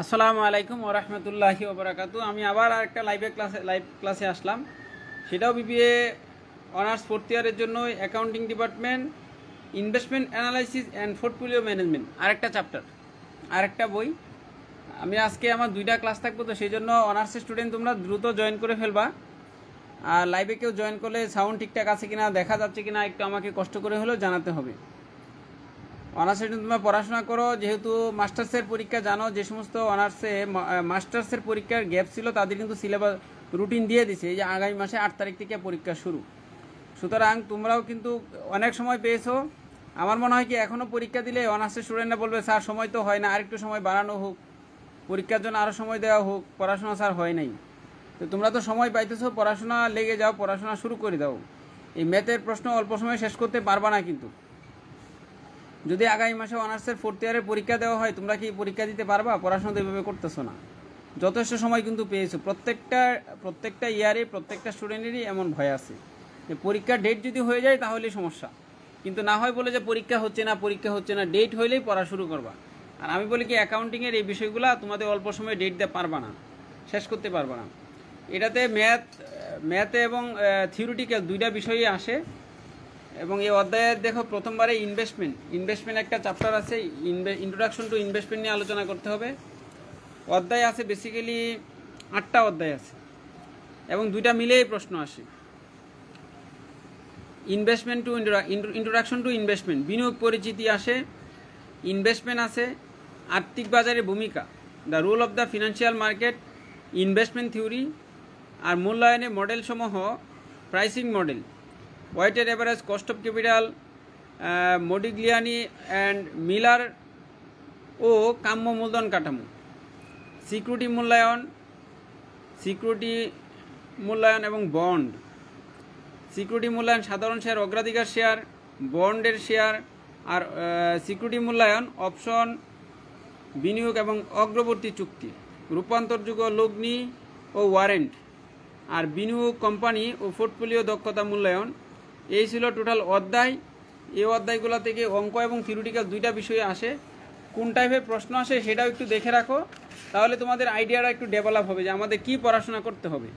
আসসালামু আলাইকুম ওয়া রাহমাতুল্লাহি ওয়া বারাকাতুহু। আমি আবার আরেকটা লাইভ ক্লাসে আসলাম। সেটাও বিবিএ অনার্স ফোর্থ ইয়ারের জন্য accounting department, investment analysis and portfolio management, আরেকটা চ্যাপ্টার, আরেকটা বই। আমি আজকে আমার দুইটা ক্লাস থাকবো, তো সেই জন্য অনার্সের স্টুডেন্ট তোমরা দ্রুত জয়েন করে ফেলবা। আর লাইভে কেউ জয়েন করলে সাউন্ড ঠিকঠাক আছে কিনা, দেখা যাচ্ছে কিনা, একটু আমাকে কষ্ট করে হলেও জানাতে হবে। অনার্সে তোমরা পড়াশোনা করো, যেহেতু মাস্টার্সের পরীক্ষা জানো, যে সমস্ত অনার্সে মাস্টার্সের পরীক্ষার গ্যাপ ছিল তাদের কিন্তু সিলেবাস রুটিন দিয়ে দিছে, এই যে আগামী মাসে 8 তারিখ থেকে পরীক্ষা শুরু। সুতরাং তোমরাও কিন্তু অনেক সময় পেয়েছো। আমার মনে হয় কি এখনও পরীক্ষা দিলে অনার্সের স্টুডেন্টরা বলবে স্যার সময় তো হয় না, আরেকটু সময় বাড়ানো হোক, পরীক্ষার জন্য আরও সময় দেওয়া হোক, পড়াশোনা স্যার হয় নাই। তো তোমরা তো সময় পাইতেছো, পড়াশোনা লেগে যাও, পড়াশোনা শুরু করে দাও। এই ম্যাথের প্রশ্ন অল্প সময় শেষ করতে পারবা না কিন্তু। যদি আগামী মাসে অনার্সের ফোর্থ ইয়ারের পরীক্ষা দেওয়া হয়, তোমরা কি পরীক্ষা দিতে পারবা? পড়াশোনা তো এইভাবে করতেছো না। যথেষ্ট সময় কিন্তু পেয়েছো। প্রত্যেকটা ইয়ারে প্রত্যেকটা স্টুডেন্টেরই এমন ভয় আছে যে পরীক্ষার ডেট যদি হয়ে যায় তাহলেই সমস্যা, কিন্তু না হয় বলে যে পরীক্ষা হচ্ছে না, ডেট হইলেই পড়া শুরু করবা। আর আমি বলি কি অ্যাকাউন্টিংয়ের এই বিষয়গুলো তোমাদের অল্প সময় ডেট দিতে পারবা না, শেষ করতে পারবা না। এটাতে ম্যাথ এবং থিওরিটিক্যাল দুইটা বিষয়ই আসে। এবং এই অধ্যায়ে দেখো প্রথমবারে ইনভেস্টমেন্ট একটা চ্যাপ্টার আছে, ইন্ট্রোডাকশন টু ইনভেস্টমেন্ট নিয়ে আলোচনা করতে হবে। অধ্যায় আছে বেসিক্যালি 8টা অধ্যায় আছে এবং দুইটা মিলেই প্রশ্ন আসে। ইন্ট্রোডাকশন টু ইনভেস্টমেন্ট, বিনিয়োগ পরিচিতি আসে, ইনভেস্টমেন্ট আছে, আর্থিক বাজারের ভূমিকা, the role of the financial market, investment theory, আর মূল্যায়নের মডেলসমূহ, pricing model, weighted average cost of capital, Modigliani and Miller ও কাম্য মূলধন কাঠামো, সিকিউরিটি মূল্যায়ন এবং বন্ড, সিকিউরিটি মূল্যায়ন সাধারণ শেয়ার, অগ্রাধিকার শেয়ার, বন্ডের শেয়ার, আর সিকিউরিটি মূল্যায়ন অপশন, বিনিয়োগ এবং অগ্রবর্তী চুক্তি, রূপান্তরযোগ্য লগ্নি ও ওয়ারেন্ট, আর বিনিয়োগ কোম্পানি ও পোর্টফোলিও দক্ষতা মূল্যায়ন। এই ছিল টোটাল অধ্যায়। এই অধ্যায়গুলো থেকে অঙ্ক এবং থিওরিটিক্যাল দুইটা বিষয়ে আসে। কোন টাইপের প্রশ্ন আসে সেটাও একটু দেখে রাখো, তাহলে তোমাদের আইডিয়াটা একটু ডেভেলপ হবে যে আমাদের কি পড়াশোনা করতে হবে।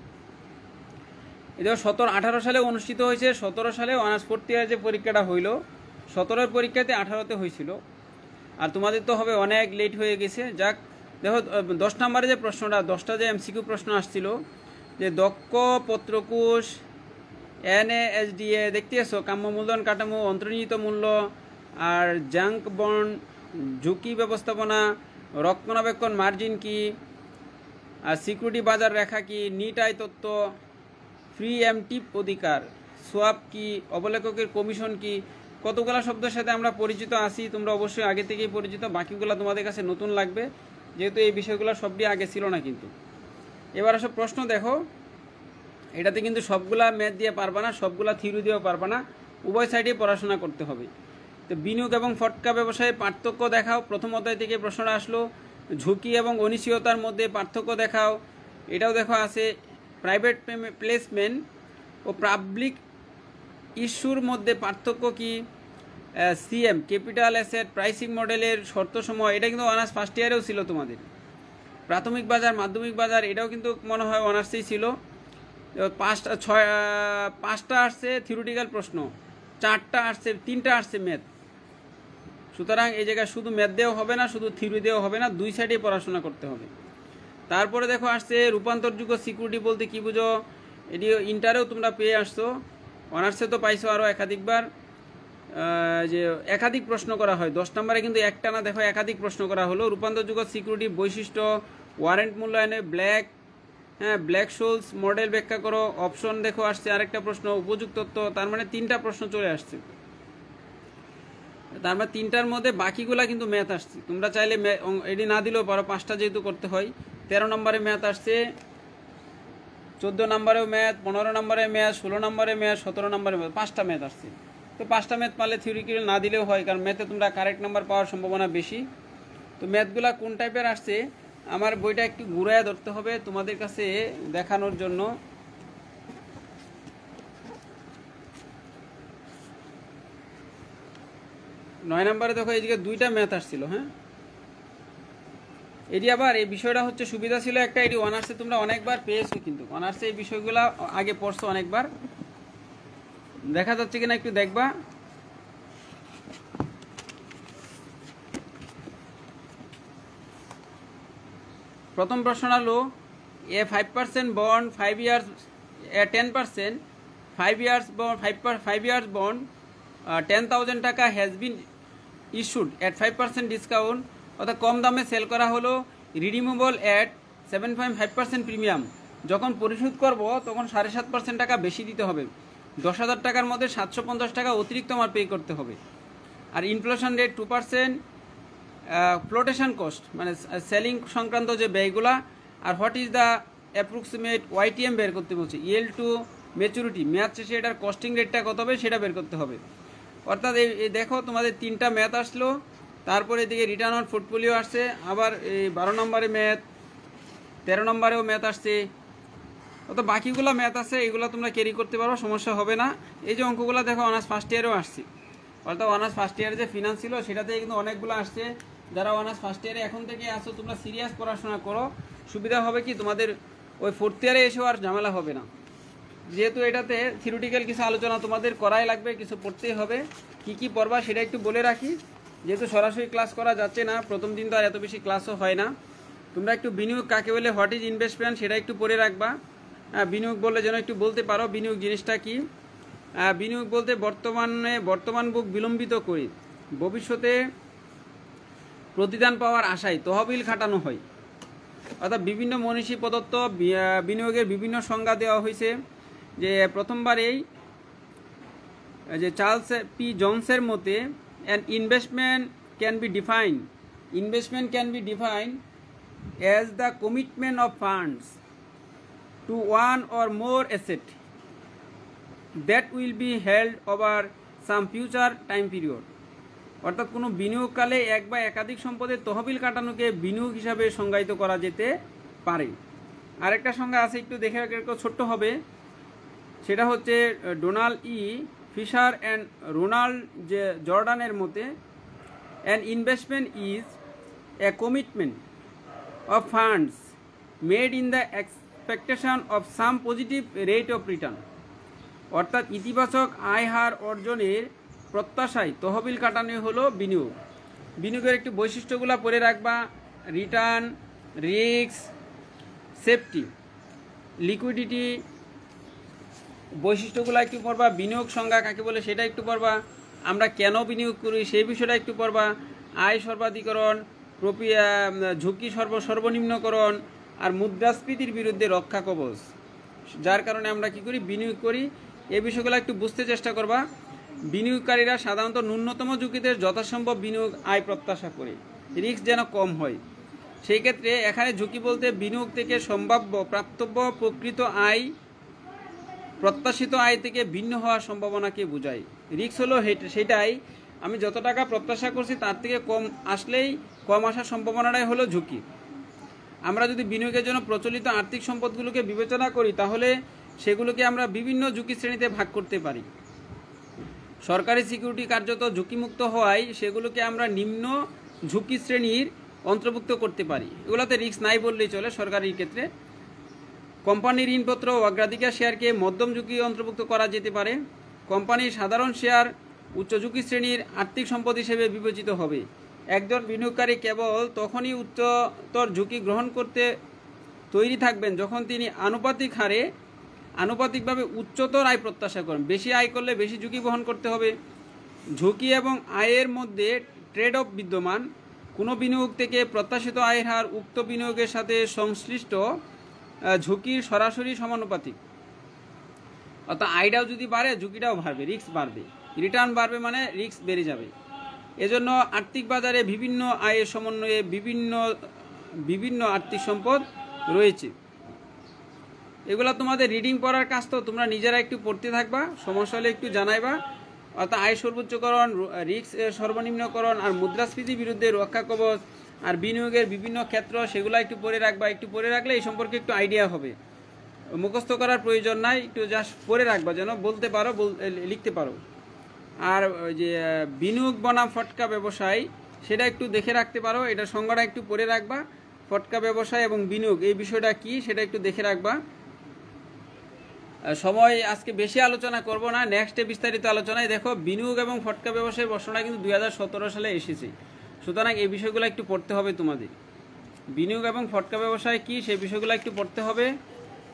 এটা 18 সালে অনুষ্ঠিত হয়েছে। 17 সালে অনার্স ফোর্থ ইয়ারের যে পরীক্ষাটা হইল, 17-এর পরীক্ষাতে 18-তে হয়েছিল। আর তোমাদের তো হবে অনেক লেট হয়ে গেছে। যাক, দেখো 10 নম্বরে যে প্রশ্নটা, 10টা যে এমসিকিউ প্রশ্ন আসছিল, যে দক্ষ পত্রকোষ, NASDA দেখতে আসো, কাম্য মূলধন কাঠামো, অন্তর্নিহিত মূল্য, আর জাঙ্ক বন্ড, ঝুঁকি ব্যবস্থাপনা, রক্ষণাবেক্ষণ মার্জিন কি, আর সিকিউরিটি বাজার রেখা কি, নিট আয় তত্ত্ব, ফ্রি এমটিভ অধিকার, সোয়াপ কি, অবলেখকের কমিশন কি, কতগুলো শব্দের সাথে আমরা পরিচিত আছি। তোমরা অবশ্যই আগে থেকেই পরিচিত, বাকিগুলো তোমাদের কাছে নতুন লাগবে, যেহেতু এই বিষয়গুলো সবই আগে ছিল না। কিন্তু এবার সব প্রশ্ন দেখো, এটাতে কিন্তু সবগুলা ম্যাথ দিয়ে পারবা না, সবগুলা থিওরি দিয়েও পারবা না, উভয় সাইডে পড়াশোনা করতে হবে। তো বিনিয়োগ এবং ফটকা ব্যবসায়ে পার্থক্য দেখাও, প্রথম অধ্যায় থেকে প্রশ্নটা আসলো। ঝুঁকি এবং অনিশ্চয়তার মধ্যে পার্থক্য দেখাও, এটাও দেখো আছে। প্রাইভেট প্লেসমেন্ট ও পাবলিক ইস্যুর মধ্যে পার্থক্য কি, CM ক্যাপিটাল অ্যাসেট প্রাইসিং মডেলের শর্তসমূহ, এটা কিন্তু অনার্স ফার্স্ট ইয়ারেও ছিল তোমাদের। প্রাথমিক বাজার, মাধ্যমিক বাজার, এটাও কিন্তু মনে হয় অনার্সেই ছিল। 5টা আসছে থিওরিটিক্যাল প্রশ্ন, 3টা আসছে ম্যাথ। সুতরাং এই জায়গায় শুধু ম্যাথ দেওয়া হবে না, শুধু থিওরি দেওয়া হবে না, দুই সাইডে পড়াশোনা করতে হবে। তারপরে দেখো আসছে রূপান্তরযোগ্য সিকিউরিটি বলতে কি বুঝো, এটি ইন্টারেও তোমরা পেয়ে আসছো, অনার্সে তো পাইছো আরও একাধিকবার। যে একাধিক প্রশ্ন করা হয় 10 নম্বরে, কিন্তু একটা না, দেখো একাধিক প্রশ্ন করা হলো। রূপান্তরযোগ্য সিকিউরিটি বৈশিষ্ট্য, ওয়ারেন্ট মূল্যায়নে ব্ল্যাক শোলস মডেল ব্যাখ্যা করো, অপশন দেখো আসছে আরেকটা প্রশ্ন, উপযুক্ত তত্ত্ব। তার মানে 3টা প্রশ্ন চলে আসছে। তার মানে 3টার মধ্যে বাকিগুলা কিন্তু ম্যাথ আসছে। তোমরা চাইলে এটি না দিলেও পারো, 5টা যেহেতু করতে হয়। 13 নম্বরে ম্যাথ আসছে, 14 নম্বরেও ম্যাথ, 15 নম্বরে ম্যাথ, 16 নম্বরে ম্যাথ, 17 নম্বরে ম্যাথ, 5টা ম্যাথ আসছে। তো 5টা ম্যাথ পারলে থিওরিক্যাল না দিলেও হয়, কারণ ম্যাথে তোমরা কারেক্ট নাম্বার পাওয়ার সম্ভাবনা বেশি। তো ম্যাথগুলা কোন টাইপের আসছে, আমার বইটা একটু ঘুরাইয়া ধরতে হবে তোমাদের কাছে দেখানোর জন্য। নয় নম্বরে দেখো এইদিকে 2টা ম্যাথ আসছিল। হ্যাঁ, এটি আবার এই বিষয়টা হচ্ছে সুবিধা ছিল একটা, এটি অনার্সে তোমরা অনেকবার পেয়েছো, কিন্তু অনার্সে এই বিষয়গুলো আগে পড়ছো অনেকবার। দেখা যাচ্ছে কিনা একটু দেখবা। প্রথম প্রশ্ন হলো এ 5% বন্ড 5 ইয়ার্স, এ 10% 5 ইয়ার্স বন্ড 5 ইয়ার্স বন্ড 10,000 টাকা has been issued at 5% discount, অর্থাৎ কম দামে সেল করা হলো, রিডিমেবল অ্যাট 7.5% প্রিমিয়াম। যখন পরিশোধ করব তখন 7.5% টাকা বেশি দিতে হবে, 10,000 টাকার মধ্যে 750 টাকা অতিরিক্ত আমার পে করতে হবে। আর ইনফ্লেশন রেট 2%, ফ্লোটেশন কস্ট মানে সেলিং সংক্রান্ত যে ব্যয়গুলা। আর what is the approximate YTM বের করতে বলছে, ইএল টু ম্যাচুরিটি, মেয়াদ শেষে এটার কস্টিং রেটটা কত হবে সেটা বের করতে হবে। অর্থাৎ এই দেখো তোমাদের 3টা ম্যাথ আসলো, তারপরে এদিকে রিটার্ন অন পোর্টফোলিও আসছে, আবার এই 12 নম্বরে ম্যাথ, 13 নম্বরেও ম্যাথ আসছে, অত বাকিগুলো ম্যাথ আছে, এগুলো তোমরা ক্যারি করতে পারো, সমস্যা হবে না। এই যে অঙ্কগুলো দেখো অনার্স ফার্স্ট ইয়ারেও আসছে, অর্থাৎ অনার্স ফার্স্ট ইয়ারে যে ফিনান্স ছিল সেটাতে কিন্তু অনেকগুলো আসছে। যারা অনার্স ফার্স্ট ইয়ারে এখন থেকে আসো তোমরা সিরিয়াস পড়াশোনা করো, সুবিধা হবে কি তোমাদের ওই 4th ইয়ারে এসেও আর ঝামেলা হবে না, যেহেতু এটাতে থিওরিটিক্যাল কিছু আলোচনা তোমাদের করাই লাগবে, কিছু পড়তেই হবে। কি কি পড়বা সেটা একটু বলে রাখি, যেহেতু সরাসরি ক্লাস করা যাচ্ছে না, প্রথম দিন তো আর এত বেশি ক্লাসও হয় না। তোমরা একটু বিনিয়োগ কাকে বলে, হোয়াট ইজ ইনভেস্টমেন্ট সেটা একটু পড়ে রাখবা। বিনিয়োগ বললে যেন একটু বলতে পারো বিনিয়োগ জিনিসটা কি। বিনিয়োগ বলতে বর্তমান বুক বিলম্বিত করে ভবিষ্যতে প্রতিদান পাওয়ার আশায় তহবিল খাটানো হয়, অর্থাৎ বিভিন্ন মনীষী প্রদত্ত বিনিয়োগের বিভিন্ন সংজ্ঞা দেওয়া হয়েছে। যে প্রথমবারেই যে চার্লস পি জনসের মতে an investment can be defined as the commitment of funds two one or more asset that will be held over some future time period. অর্থাৎ কোনো বিনিয়োগকালে এক বা একাধিক সম্পদের তহবিল কাটানোকে বিনিয়োগ হিসাবে সংজ্ঞায়িত করা যেতে পারে। আরেকটা সংজ্ঞা আছে, একটু দেখে ছোট্ট হবে, সেটা হচ্ছে Donald E Fisher and Ronald জর্ডানের মতে an investment is a commitment of funds made in the expectation of some positive rate of return. অর্থাৎ ইতিবাচক আয় হার অর্জনের প্রত্যাশায় তহবিল কাটানো হলো বিনিয়োগ। বিনিয়োগের একটু বৈশিষ্ট্যগুলো পড়ে রাখবা, রিটার্ন, রিস্ক, সেফটি, লিকুইডিটি, বৈশিষ্ট্যগুলো একটু পড়বা। বিনিয়োগ সংজ্ঞা কাকে বলে সেটা একটু পড়বা। আমরা কেন বিনিয়োগ করি সেই বিষয়টা একটু পড়বা। আয় সর্বাধিকরণ, ঝুঁকি সর্বনিম্নকরণ, আর মুদ্রাস্ফীতির বিরুদ্ধে রক্ষা কবচ, যার কারণে আমরা কি করি বিনিয়োগ করি, এই বিষয়গুলো একটু বুঝতে চেষ্টা করবা। বিনিয়োগকারীরা সাধারণত ন্যূনতম ঝুঁকিতে যথাসম্ভব বিনিয়োগ আয় প্রত্যাশা করে, রিস্ক যেন কম হয়। সেই ক্ষেত্রে এখানে ঝুঁকি বলতে বিনিয়োগ থেকে সম্ভাব্য প্রাপ্তব্য প্রকৃত আয় প্রত্যাশিত আয় থেকে ভিন্ন হওয়ার সম্ভাবনাকে বোঝায়। রিস্ক হলো সেটাই, আমি যত টাকা প্রত্যাশা করছি তার থেকে কম আসার সম্ভাবনাটাই হলো ঝুঁকি। আমরা যদি বিনিয়োগের জন্য প্রচলিত আর্থিক সম্পদগুলোকে বিবেচনা করি তাহলে সেগুলোকে আমরা বিভিন্ন ঝুঁকি শ্রেণীতে ভাগ করতে পারি। সরকারি সিকিউরিটি কার্যত ঝুঁকিমুক্ত হওয়ায় সেগুলোকে আমরা নিম্ন ঝুঁকি শ্রেণীর অন্তর্ভুক্ত করতে পারি, এগুলোতে রিস্ক নাই বললেই চলে সরকারি ক্ষেত্রে। কোম্পানির ঋণপত্র ও অগ্রাধিকার শেয়ারকে মধ্যম ঝুঁকি অন্তর্ভুক্ত করা যেতে পারে। কোম্পানির সাধারণ শেয়ার উচ্চ ঝুঁকি শ্রেণীর আর্থিক সম্পদ হিসেবে বিবেচিত হবে। একজন বিনিয়োগকারী কেবল তখনই উচ্চতর ঝুঁকি গ্রহণ করতে তৈরি থাকবেন যখন তিনি আনুপাতিকভাবে উচ্চতর আয় প্রত্যাশা করেন। বেশি আয় করলে বেশি ঝুঁকি বহন করতে হবে। ঝুঁকি এবং আয়ের মধ্যে ট্রেড অফ বিদ্যমান। কোনো বিনিয়োগ থেকে প্রত্যাশিত আয়ের হার উক্ত বিনিয়োগের সাথে সংশ্লিষ্ট ঝুঁকির সরাসরি সমানুপাতিক, অর্থাৎ আয়টাও যদি বাড়ে ঝুঁকিটাও বাড়বে, রিস্ক বাড়বে। রিটার্ন বাড়বে মানে রিস্ক বেড়ে যাবে। এজন্য আর্থিক বাজারে বিভিন্ন আয়ের সমন্বয়ে বিভিন্ন আর্থিক সম্পদ রয়েছে। এগুলো তোমাদের রিডিং পড়ার কাজ, তো তোমরা নিজেরা একটু পড়তে থাকবা, সমস্যা হলে একটু জানাইবা। অর্থাৎ আয় সর্বোচ্চকরণ, রিস্ক সর্বনিম্নকরণ, আর মুদ্রাস্ফীতির বিরুদ্ধে রক্ষা কবচ, আর বিনিয়োগের বিভিন্ন ক্ষেত্র, সেগুলো একটু পড়ে রাখবা। একটু পড়ে রাখলে এই সম্পর্কে একটু আইডিয়া হবে, মুখস্থ করার প্রয়োজন নাই, একটু জাস্ট পড়ে রাখবা যেন বলতে পারো, লিখতে পারো। আর যে বিনিয়োগ বনাম ফটকা ব্যবসায় সেটা একটু দেখে রাখতে পারো, এটা সংজ্ঞাটা একটু পড়ে রাখবা। ফটকা ব্যবসায় এবং বিনিয়োগ এই বিষয়টা কি সেটা একটু দেখে রাখবা। সময় আজকে বেশি আলোচনা করব না, নেক্সটে বিস্তারিত আলোচনায়। দেখো, বিনিয়োগ এবং ফটকা ব্যবসায়ের প্রশ্নটা কিন্তু 2017 সালে এসেছে, সুতরাং এই বিষয়গুলো একটু পড়তে হবে তোমাদের। বিনিয়োগ এবং ফটকা ব্যবসায় কি সেই বিষয়গুলো একটু পড়তে হবে,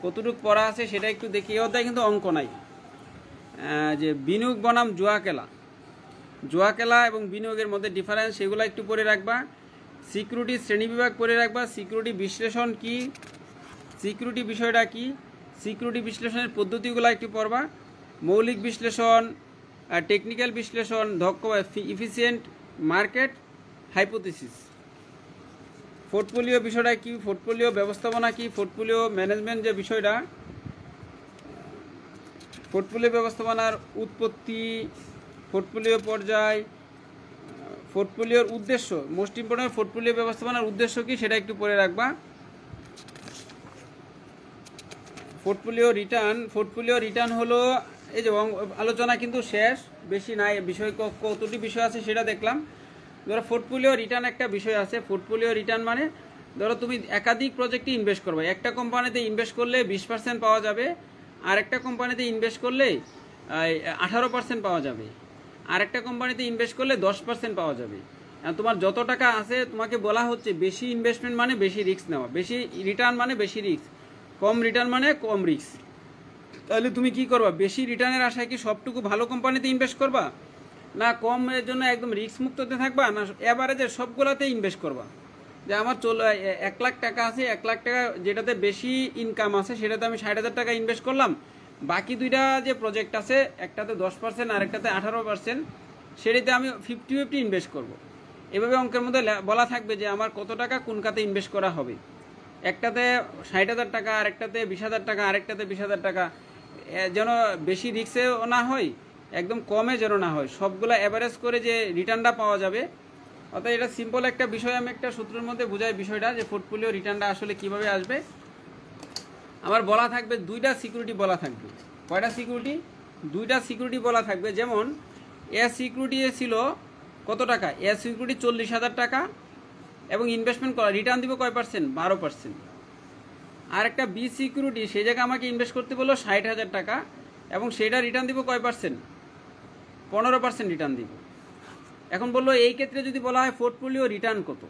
কতটুকু পড়া আছে সেটা একটু দেখি। এই অধ্যায় কিন্তু অঙ্ক নাই। যে বিনিয়োগ বনাম জুয়া খেলা, জুয়া খেলা এবং বিনিয়োগের মধ্যে ডিফারেন্স সেগুলো একটু পড়ে রাখবা। সিকিউরিটি শ্রেণীবিভাগ পড়ে রাখবা। সিকিউরিটি বিশ্লেষণ কি, সিকিউরিটি বিষয়টা কি, সিকিউরিটি বিশ্লেষণের পদ্ধতিগুলো একটু পড়বা। মৌলিক বিশ্লেষণ, টেকনিক্যাল বিশ্লেষণ, দক্ষ ইফিসিয়েন্ট মার্কেট হাইপোথিসিস। পোর্টফোলিও বিষয়টা কি, পোর্টফোলিও ব্যবস্থাপনা কি, পোর্টফোলিও ম্যানেজমেন্ট যে বিষয়টা, পোর্টফোলিও ব্যবস্থাপনার উৎপত্তি, পোর্টফোলিও পর্যায়, পোর্টফোলিওর উদ্দেশ্য, মোস্ট ইম্পর্টেন্ট পোর্টফোলিও ব্যবস্থাপনার উদ্দেশ্য কি সেটা একটু পড়ে রাখবা। পোর্টফোলিও রিটার্ন, পোর্টফোলিও রিটার্ন হলো এই যে আলোচনা কিন্তু শেষ, বেশি নাই, বিষয় কতটি বিষয় আছে সেটা দেখলাম। ধরো পোর্টফোলিও রিটার্ন একটা বিষয় আছে। পোর্টফোলিও রিটার্ন মানে ধরো তুমি একাধিক প্রজেক্টে ইনভেস্ট করবে, একটা কোম্পানিতে ইনভেস্ট করলে 20% পাওয়া যাবে, আর একটা কোম্পানিতে ইনভেস্ট করলে 18% পাওয়া যাবে, আর একটা কোম্পানিতে ইনভেস্ট করলে 10% পাওয়া যাবে। তোমার যত টাকা আছে তোমাকে বলা হচ্ছে বেশি ইনভেস্টমেন্ট মানে বেশি রিস্ক নেওয়া, বেশি রিটার্ন মানে বেশি রিস্ক, কম রিটার্ন মানে কম রিস্ক। তাহলে তুমি কি করবা? বেশি রিটার্নের আশায় কি সবটুকু ভালো কোম্পানিতে ইনভেস্ট করবা, না কমের জন্য একদম রিস্ক মুক্ততে থাকবা, না এভারেজে সবগুলোতে ইনভেস্ট করবা? যে আমার 1 লাখ টাকা আছে, 1 লাখ টাকা যেটাতে বেশি ইনকাম আছে সেটাতে আমি 60,000 টাকা ইনভেস্ট করলাম, বাকি দুইটা যে প্রজেক্ট আছে একটাতে 10% আর একটাতে 18%, সেটাতে আমি 50-50 ইনভেস্ট করব। এভাবে অঙ্কের মধ্যে বলা থাকবে যে আমার কত টাকা কোন খাতে ইনভেস্ট করা হবে। একটাতে 60,000 টাকা, আরেকটাতে 20,000 টাকা, আরেকটাতে 20,000 টাকা, যেন বেশি রিস্কেও না হয় একদম কমে যেন না হয়, সবগুলো অ্যাভারেজ করে যে রিটার্নটা পাওয়া যাবে। অর্থাৎ এটা সিম্পল একটা বিষয়, আমি একটা সূত্রের মধ্যে বুঝাই বিষয়টা যে পোর্টফোলিও রিটার্নটা আসলে কিভাবে আসবে। আমার বলা থাকবে দুইটা সিকিউরিটি বলা থাকবে। কয়টা সিকিউরিটি? দুইটা সিকিউরিটি বলা থাকবে। যেমন এ সিকিউরিটি ছিল কত টাকা? এ সিকিউরিটি 40,000 টাকা এবং ইনভেস্টমেন্ট করা, রিটার্ন দিব কয় পার্সেন্ট? 12%। আর একটা বি সিকিউরিটি, সেই জায়গায় আমাকে ইনভেস্ট করতে বললো 60,000 টাকা এবং সেটা রিটার্ন দিব কয় পার্সেন্ট? 15% রিটার্ন দিব। এখন বললো এই ক্ষেত্রে যদি বলা হয় পোর্টফোলিও রিটার্ন কত,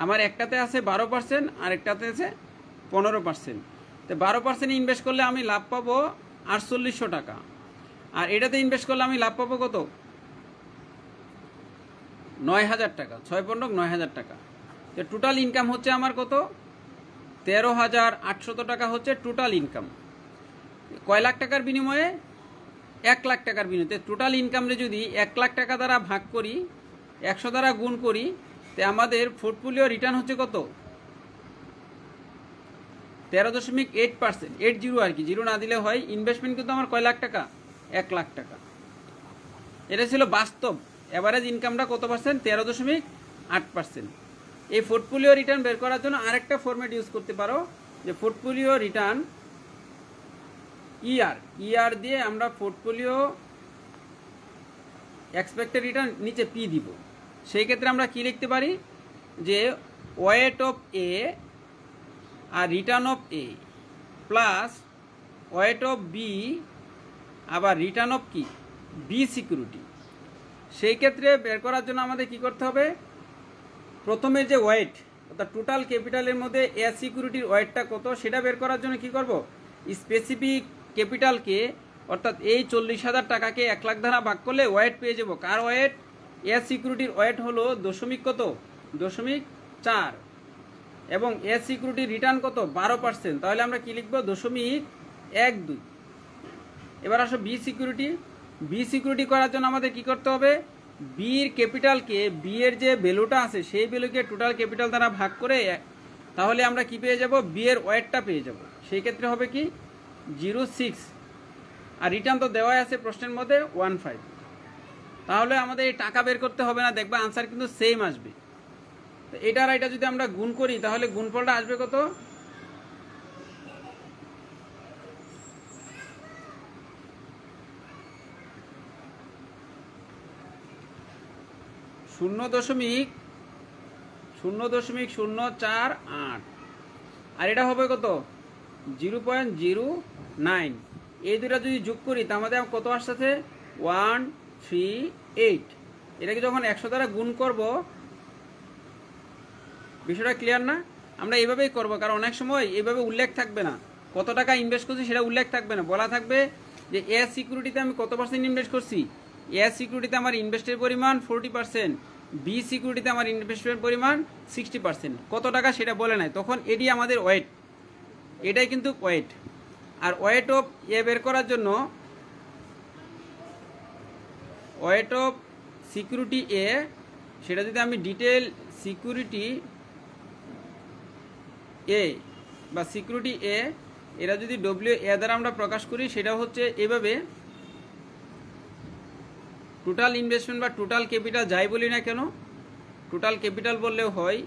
আমার একটাতে আছে 12% আর একটাতে আছে 15%। তো 12% ইনভেস্ট করলে আমি লাভ পাবো 4800 টাকা, আর এটাতে ইনভেস্ট করলে আমি লাভ পাবো কত? 9,000 টাকা। 6-9,000 টাকা। তো টোটাল ইনকাম হচ্ছে আমার কত? 13,800 টাকা হচ্ছে টোটাল ইনকাম। কয় লাখ টাকার বিনিময়ে? 1 লাখ টাকার বিনিময়ে। টোটাল ইনকামে যদি 1 লাখ টাকা দ্বারা ভাগ করি, 100 দ্বারা গুণ করি, তো আমাদের পোর্টফোলিও রিটার্ন হচ্ছে কত? 13.8%। 80 আর কি, জিরো না দিলে হয়। ইনভেস্টমেন্ট কিন্তু আমার কয় লাখ টাকা? 1 লাখ টাকা। এটা ছিল বাস্তব এভারেজ ইনকামটা কত পার্সেন্ট? 13.8%। এই পোর্টফোলিও রিটার্ন বের করার জন্য আরেকটা ফরম্যাট ইউজ করতে পারো, যে পোর্টফোলিও রিটার্ন ইআর দিয়ে আমরা পোর্টফোলিও এক্সপেক্টেড রিটার্ন নিচে পি দিব। সেই ক্ষেত্রে আমরা কি লিখতে পারি? যে ওয়েট অফ এ আর return of A plus weight of B আবার রিটার্ন অফ কি? B security. সেই ক্ষেত্রে বের করার জন্য আমাদের কি করতে হবে? প্রথমে যে ওয়েট, অর্থাৎ টোটাল ক্যাপিটালের মধ্যে এ সিকিউরিটির ওয়েটটা কত সেটা বের করার জন্য কি করব? স্পেসিফিক ক্যাপিটালকে, অর্থাৎ এই 40,000 টাকাকে 1 লাখ দ্বারা ভাগ করলে ওয়েট পেয়ে যাব। কার ওয়েট? এ সিকিউরিটির ওয়েট হলো দশমিক কত? 0.4। এবং এ সিকিউরিটির রিটার্ন কত? 12%। তাহলে আমরা কি লিখবো? 0.12। এবার আসো বি সিকিউরিটি। বি সিকিউরিটি করার জন্য আমাদের কি করতে হবে? বির ক্যাপিটালকে, বি এর যে ভ্যালুটা আছে সেই ভ্যালুকে টোটাল ক্যাপিটাল দ্বারা ভাগ করে, তাহলে আমরা কি পেয়ে যাব? বি এর ওয়েটটা পেয়ে যাব। সেই ক্ষেত্রে হবে কি? 0.6। আর রিটার্ন তো দেওয়াই আছে প্রশ্নের মধ্যে 1.5। তাহলে আমাদের এই টাকা বের করতে হবে না, দেখবা আনসার কিন্তু সেম আসবে। তো এটা আর এটা যদি আমরা গুণ করি তাহলে গুণফলটা আসবে কত? 0.0 0.048, আর এটা হবে কত 0.09। এই দুটা যদি যোগ করি তা আমাদের কত আসছে 138। এটাকে যখন 100 দ্বারা গুণ করব, বিষয়টা ক্লিয়ার না? আমরা এইভাবেই করব, কারণ অনেক সময় এইভাবে উল্লেখ থাকবে না, কত টাকা ইনভেস্ট করছি সেটা উল্লেখ থাকবে না, বলা থাকবে যে এ সিকিউরিটিতে আমি কত পার্সেন্ট ইনভেস্ট করছি। এ সিকিউরিটিতে আমার ইনভেস্টের পরিমাণ 40%, বি সিকিউরিটিতে আমার ইনভেস্টের পরিমাণ 60%, কত টাকা সেটা বলে নাই, তখন এটি আমাদের ওয়েট, এটাই কিন্তু ওয়েট। আর ওয়েট অফ এ বের করার জন্য ওয়েট অফ সিকিউরিটি এ, সেটা যদি আমি ডিটেল সিকিউরিটি এ বা সিকিউরিটি এ, এরা যদি ডব্লিউ এ দ্বারা আমরা প্রকাশ করি, সেটা হচ্ছে এভাবে টোটাল ইনভেস্টমেন্ট বা টোটাল ক্যাপিটাল যাই বলি না কেন, টোটাল ক্যাপিটাল বললেও হয়,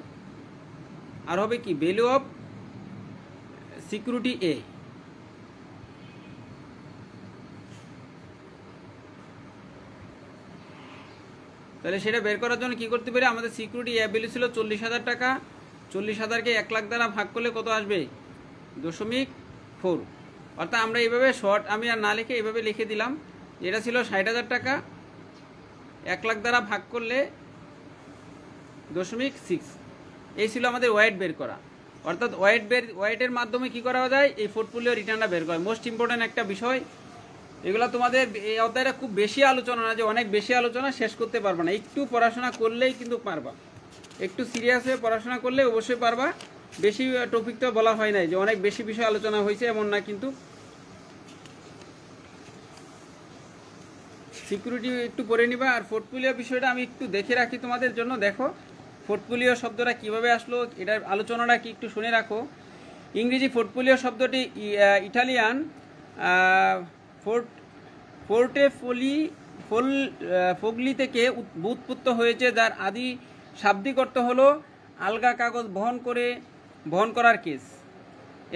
আর হবে কি ভ্যালু অফ সিকিউরিটি এ। তাহলে সেটা বের করার জন্য কি করতে পারি, আমাদের সিকিউরিটি এ ভ্যালু ছিল 40,000 টাকা, 40,000কে 1 লাখ দ্বারা ভাগ করলে কত আসবে 0.4। অর্থাৎ আমরা এইভাবে শর্ট, আমি আর না লিখে এইভাবে লিখে দিলাম, এটা ছিল 60,000 টাকা, 1 লাখ দ্বারা ভাগ করলে 0.6। এই ছিল আমাদের ওয়েট বের করা। অর্থাৎ ওয়েটের মাধ্যমে কি করা যায়, এই পোর্টফোলিও রিটার্নটা বের করা মোস্ট ইম্পর্টেন্ট একটা বিষয়। এগুলো তোমাদের এই অধ্যায়টা খুব বেশি আলোচনা না, যে অনেক বেশি আলোচনা শেষ করতে পারবা না, একটু পড়াশোনা করলেই কিন্তু পারবা, একটু সিরিয়াস হয়ে পড়াশোনা করলে অবশ্যই পারবা। বেশি টপিক তো বলা হয় নাই যে অনেক বেশি বিষয় আলোচনা হয়েছে, এমন না। কিন্তু সিকিউরিটি একটু পড়ে নিবা। আর পোর্টফোলিও বিষয়টা আমি একটু দেখে রাখি তোমাদের জন্য। দেখো পোর্টফোলিও শব্দটা কিভাবে আসলো, এটার আলোচনাটা কি একটু শুনে রাখো। ইংরেজি পোর্টফোলিও শব্দটি ইটালিয়ান ফোগলি থেকে উৎপত্ত হয়েছে, যার আদি শাব্দিক অর্থ হলো আলগা কাগজ বহন করার case,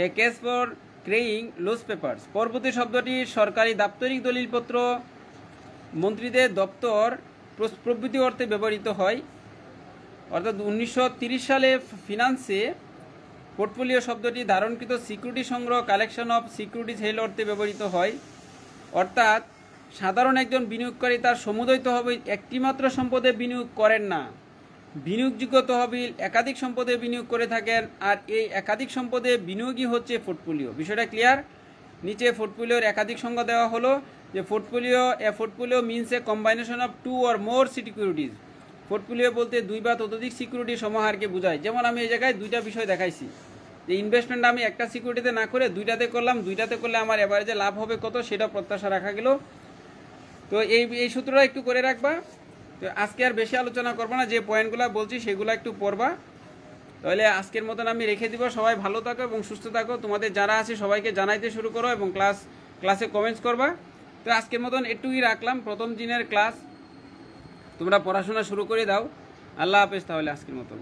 a case for carrying loose papers. পরবর্তী শব্দটি সরকারি দাপ্তরিক দলিলপত্র, মন্ত্রীদের দপ্তর প্রভৃতি অর্থে ব্যবহৃত হয়। অর্থাৎ 1930 সালে ফিনান্সে পোর্টফোলিও শব্দটি ধারণকৃত সিকিউরিটি সংগ্রহ, কালেকশন অফ সিকিউরিটিজ হেল অর্থে ব্যবহৃত হয়। অর্থাৎ সাধারণ একজন বিনিয়োগকারী তার সমুদয় তহবিল একটিমাত্র সম্পদে বিনিয়োগ করেন না, বিনিয়োগযোগ্য তহবিল একাধিক সম্পদে বিনিয়োগ করে থাকেন, আর এই একাধিক সম্পদে বিনিয়োগই হচ্ছে পোর্টফোলিও। বিষয়টা ক্লিয়ার? নিচে পোর্টফোলিওর একাধিক সংজ্ঞা দেওয়া হলো যে portfolio means a combination of 2 or more securities. Portfolio বলতে 2 বা ততোধিক সিকিউরিটি সমাহারকে বোঝায়। যেমন আমি এই জায়গায় 2টা বিষয় দেখাইছি, যে ইনভেস্টমেন্ট আমি একটা সিকিউরিটিতে না করে 2টাতে করলাম, 2টাতে করলে আমার এভারেজে লাভ হবে কত সেটা প্রত্যাশা রাখা গেল। তো এই সূত্রটা একটু করে রাখবা। তো আজকে আর বেশি আলোচনা করবো না, যে পয়েন্টগুলো বলছি সেগুলো একটু পড়বা। তাহলে আজকের মতন আমি রেখে দিব। সবাই ভালো থাকো এবং সুস্থ থাকো। তোমাদের যারা আছে সবাইকে জানাইতে শুরু করো এবং ক্লাসে কমেন্টস করবা। তো আজকের মতন একটুই রাখলাম, প্রথম দিনের ক্লাস, তোমরা পড়াশোনা শুরু করে দাও। আল্লাহ হাফেজ তাহলে আজকের মতন।